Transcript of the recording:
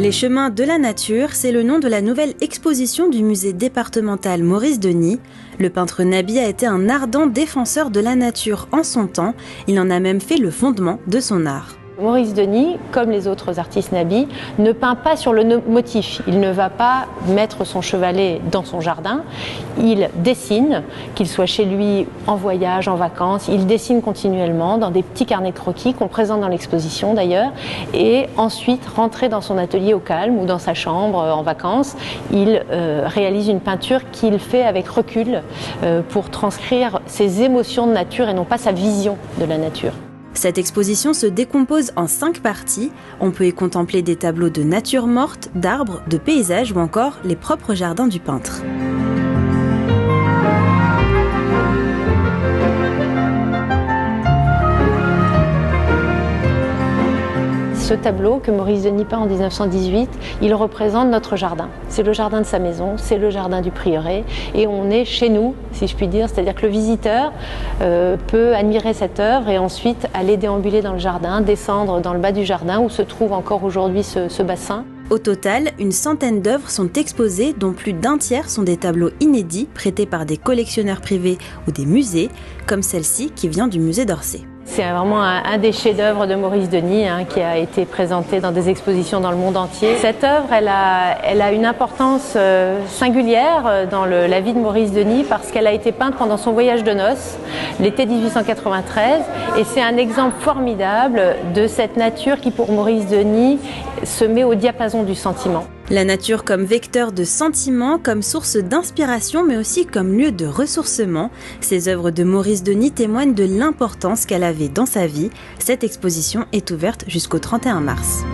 Les chemins de la nature, c'est le nom de la nouvelle exposition du musée départemental Maurice Denis. Le peintre Nabi a été un ardent défenseur de la nature en son temps. Il en a même fait le fondement de son art. Maurice Denis, comme les autres artistes Nabi, ne peint pas sur le motif. Il ne va pas mettre son chevalet dans son jardin. Il dessine, qu'il soit chez lui, en voyage, en vacances. Il dessine continuellement dans des petits carnets de croquis qu'on présente dans l'exposition d'ailleurs. Et ensuite, rentré dans son atelier au calme ou dans sa chambre en vacances, il réalise une peinture qu'il fait avec recul pour transcrire ses émotions de nature et non pas sa vision de la nature. Cette exposition se décompose en 5 parties. On peut y contempler des tableaux de nature morte, d'arbres, de paysages ou encore les propres jardins du peintre. Ce tableau que Maurice Denis peint en 1918, il représente notre jardin. C'est le jardin de sa maison, c'est le jardin du prieuré et on est chez nous, si je puis dire. C'est-à-dire que le visiteur peut admirer cette œuvre et ensuite aller déambuler dans le jardin, descendre dans le bas du jardin où se trouve encore aujourd'hui ce bassin. Au total, une centaine d'œuvres sont exposées, dont plus d'un tiers sont des tableaux inédits prêtés par des collectionneurs privés ou des musées, comme celle-ci qui vient du musée d'Orsay. C'est vraiment un des chefs-d'œuvre de Maurice Denis qui a été présenté dans des expositions dans le monde entier. Cette œuvre, elle a une importance singulière dans la vie de Maurice Denis parce qu'elle a été peinte pendant son voyage de noces, l'été 1893, et c'est un exemple formidable de cette nature qui, pour Maurice Denis, se met au diapason du sentiment. La nature comme vecteur de sentiments, comme source d'inspiration, mais aussi comme lieu de ressourcement. Ces œuvres de Maurice Denis témoignent de l'importance qu'elle avait dans sa vie. Cette exposition est ouverte jusqu'au 31 mars.